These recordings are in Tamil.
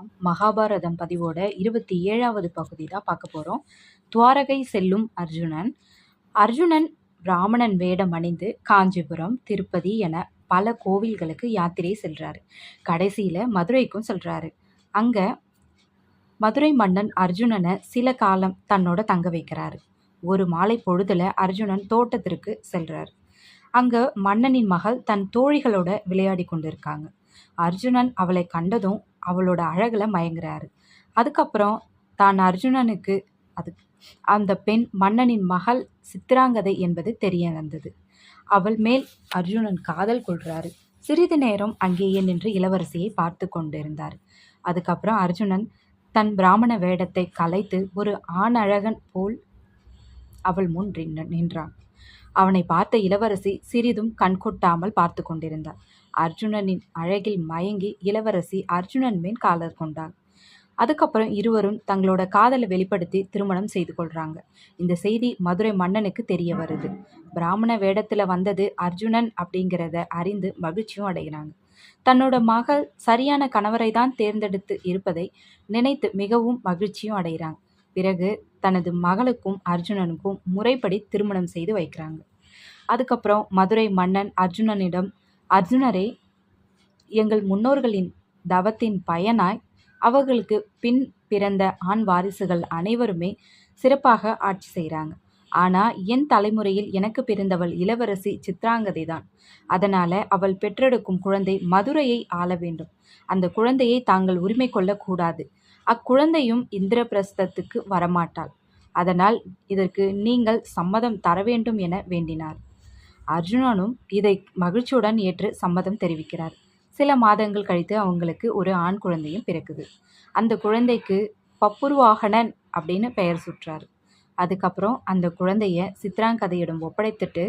வணக்கம். மகாபாரதம் பதிவோட 27வது பகுதி தான் பார்க்க போகிறோம். துவாரகை செல்லும் அர்ஜுனன். அர்ஜுனன் பிராமணன் வேடம் அணிந்து காஞ்சிபுரம், திருப்பதி என பல கோவில்களுக்கு யாத்திரை செல்றாரு. கடைசியில் மதுரைக்கும் செல்றாரு. அங்கே மதுரை மன்னன் அர்ஜுனனை சில காலம் தன்னோட தங்க வைக்கிறாரு. ஒரு மாலை பொழுதுல அர்ஜுனன் தோட்டத்திற்கு செல்றாரு. அங்கே மன்னனின் மகள் தன் தோழிகளோட விளையாடி கொண்டிருக்காங்க. அர்ஜுனன் அவளை கண்டதும் அவளோட அழகுல மயங்குறாரு. அதுக்கப்புறம் தான் அர்ஜுனனுக்கு அந்த பெண் மன்னனின் மகள் சித்திராங்கதை என்பது தெரிய வந்தது. அவள் மேல் அர்ஜுனன் காதல் கொள்றாரு. சிறிது நேரம் அங்கேயே நின்று இளவரசியை பார்த்து கொண்டிருந்தார். அதுக்கப்புறம் அர்ஜுனன் தன் பிராமண வேடத்தை கலைத்து ஒரு ஆண் அழகன் போல் அவள் முன் நின்றான். அவனை பார்த்த இளவரசி சிறிதும் கண்கொட்டாமல் பார்த்து கொண்டிருந்தார். அர்ஜுனனின் அழகில் மயங்கி இளவரசி அர்ஜுனன் மேல் காதல் கொண்டாள். அதுக்கப்புறம் இருவரும் தங்களோட காதலை வெளிப்படுத்தி திருமணம் செய்து கொள்றாங்க. இந்த செய்தி மதுரை மன்னனுக்கு தெரிய வருது. பிராமண வேடத்துல வந்தது அர்ஜுனன் அப்படிங்கிறத அறிந்து மகிழ்ச்சியும் அடைகிறாங்க. தன்னோட மகள் சரியான கணவரை தான் தேர்ந்தெடுத்து இருப்பதை நினைத்து மிகவும் மகிழ்ச்சியும் அடைகிறாங்க. பிறகு தனது மகளுக்கும் அர்ஜுனனுக்கும் முறைப்படி திருமணம் செய்து வைக்கிறாங்க. அதுக்கப்புறம் மதுரை மன்னன் அர்ஜுனனிடம், அர்ஜுனரே, எங்கள் முன்னோர்களின் தவத்தின் பயனாய் அவர்களுக்கு பின் பிறந்த ஆண் வாரிசுகள் அனைவருமே சிறப்பாக ஆட்சி செய்கிறாங்க. ஆனால் என் தலைமுறையில் எனக்கு பிறந்தவள் இளவரசி சித்ராங்கதை தான். அதனால் அவள் பெற்றெடுக்கும் குழந்தை மதுரையை ஆள வேண்டும். அந்த குழந்தையை தாங்கள் உரிமை கொள்ளக்கூடாது. அக்குழந்தையும் இந்திரபிரஸ்தத்துக்கு வரமாட்டாள். அதனால் இதற்கு நீங்கள் சம்மதம் தர வேண்டும் என வேண்டினார். அர்ஜுனனும் இதை மகிழ்ச்சியுடன் ஏற்று சம்மதம் தெரிவிக்கிறார். சில மாதங்கள் கழித்து அவங்களுக்கு ஒரு ஆண் குழந்தையும் பிறக்குது. அந்த குழந்தைக்கு பப்புருவாகனன் அப்படின்னு பெயர் சுற்றார். அதுக்கப்புறம் அந்த குழந்தைய சித்ராங்கதையிடம் ஒப்படைத்துட்டு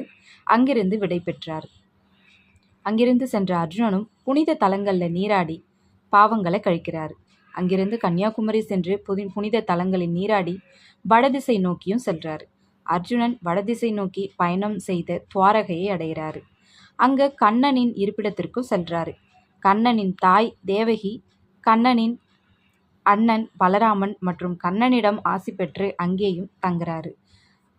அங்கிருந்து விடை பெற்றார். அங்கிருந்து சென்ற அர்ஜுனனும் புனித தலங்களில் நீராடி பாவங்களை கழிக்கிறார். அங்கிருந்து கன்னியாகுமரி சென்று புனித தலங்களில் நீராடி வடதிசை நோக்கியும் சென்றார். அர்ஜுனன் வடதிசை நோக்கி பயணம் செய்த துவாரகையை அடைகிறாரு. அங்க கண்ணனின் இருப்பிடத்திற்கும் சென்றாரு. கண்ணனின் தாய் தேவகி, கண்ணனின் அண்ணன் பலராமன் மற்றும் கண்ணனிடம் ஆசி பெற்று அங்கேயும் தங்குறாரு.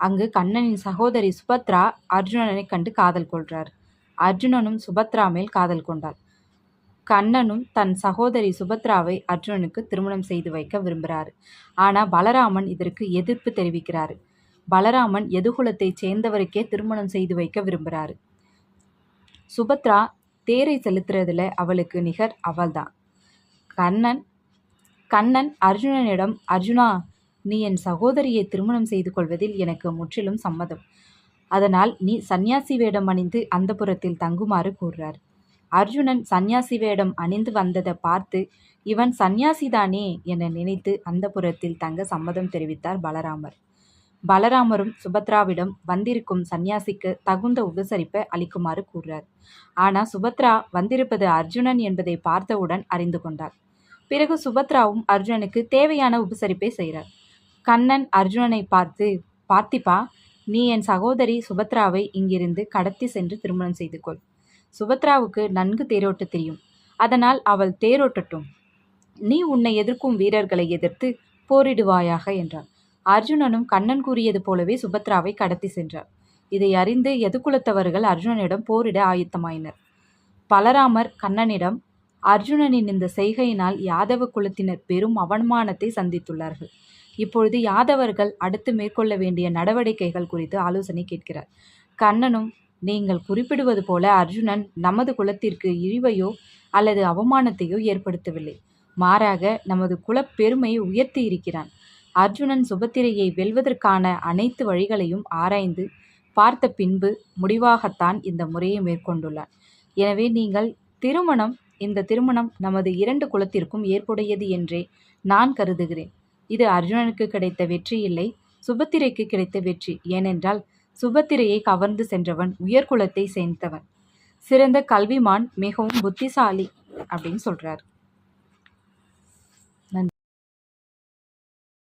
அங்கு கண்ணனின் சகோதரி சுபத்ரா அர்ஜுனனை கண்டு காதல் கொள்றார். அர்ஜுனனும் சுபத்ரா மேல் காதல் கொண்டார். கண்ணனும் தன் சகோதரி சுபத்ராவை அர்ஜுனனுக்கு திருமணம் செய்து வைக்க விரும்புகிறார். ஆனால் பலராமன் இதற்கு எதிர்ப்பு தெரிவிக்கிறார். பலராமன் எதுகுலத்தை சேர்ந்தவருக்கே திருமணம் செய்து வைக்க விரும்புகிறார். சுபத்ரா தேரை செலுத்துறதுல அவளுக்கு நிகர் அவள்தான். கண்ணன் அர்ஜுனனிடம், அர்ஜுனா, நீ என் சகோதரியை திருமணம் செய்து கொள்வதில் எனக்கு முற்றிலும் சம்மதம். அதனால் நீ சந்நியாசி வேடம் அணிந்து அந்த புறத்தில் தங்குமாறு கூறுறார். அர்ஜுனன் சந்நியாசி வேடம் அணிந்து வந்ததை பார்த்து இவன் சந்நியாசிதானே என நினைத்து அந்த புறத்தில் தங்க சம்மதம் தெரிவித்தார் பலராமர். பலராமரும் சுபத்ராவிடம் வந்திருக்கும் சந்நியாசிக்கு தகுந்த உபசரிப்பை அளிக்குமாறு கூறுறார். ஆனால் சுபத்ரா வந்திருப்பது அர்ஜுனன் என்பதை பார்த்தவுடன் அறிந்து கொண்டார். பிறகு சுபத்ராவும் அர்ஜுனனுக்கு தேவையான உபசரிப்பை செய்கிறார். கண்ணன் அர்ஜுனனை பார்த்து, பார்த்திபா, நீ என் சகோதரி சுபத்ராவை இங்கிருந்து கடத்தி சென்று திருமணம் செய்து கொள். சுபத்ராவுக்கு நன்கு தேரோட்ட தெரியும். அதனால் அவள் தேரோட்டட்டும். நீ உன்னை எதிர்க்கும் வீரர்களை எதிர்த்து போரிடுவாயாக என்றார். அர்ஜுனனும் கண்ணன் கூறியது போலவே சுபத்ராவை கடத்தி சென்றார். இதை அறிந்து எதுகுலத்தவர்கள் அர்ஜுனனிடம் போரிட ஆயத்தமாயினர். பலராமர் கண்ணனிடம், அர்ஜுனனின் இந்த செய்கையினால் யாதவ குலத்தினர் பெரும் அவமானத்தை சந்தித்துள்ளார்கள். இப்பொழுது யாதவர்கள் அடுத்து மேற்கொள்ள வேண்டிய நடவடிக்கைகள் குறித்து ஆலோசனை கேட்கிறார். கண்ணனும், நீங்கள் குறிப்பிடுவது போல அர்ஜுனன் நமது குலத்திற்கு இழிவையோ அல்லது அவமானத்தையோ ஏற்படுத்தவில்லை. மாறாக நமது குலப் பெருமையை உயர்த்தி இருக்கிறான். அர்ஜுனன் சுபத்திரையை வெல்வதற்கான அனைத்து வழிகளையும் ஆராய்ந்து பார்த்த பின்பு முடிவாகத்தான் இந்த முறையை மேற்கொண்டுள்ளான். எனவே நீங்கள் இந்த திருமணம் நமது 2 குலத்திற்கும் ஏற்புடையது என்றே நான் கருதுகிறேன். இது அர்ஜுனனுக்கு கிடைத்த வெற்றி இல்லை, சுபத்திரைக்கு கிடைத்த வெற்றி. ஏனென்றால் சுபத்திரையை கவர்ந்து சென்றவன் உயர்குலத்தை சேர்ந்தவன், சிறந்த கல்விமான், மிகவும் புத்திசாலி அப்படின்னு சொல்றார்.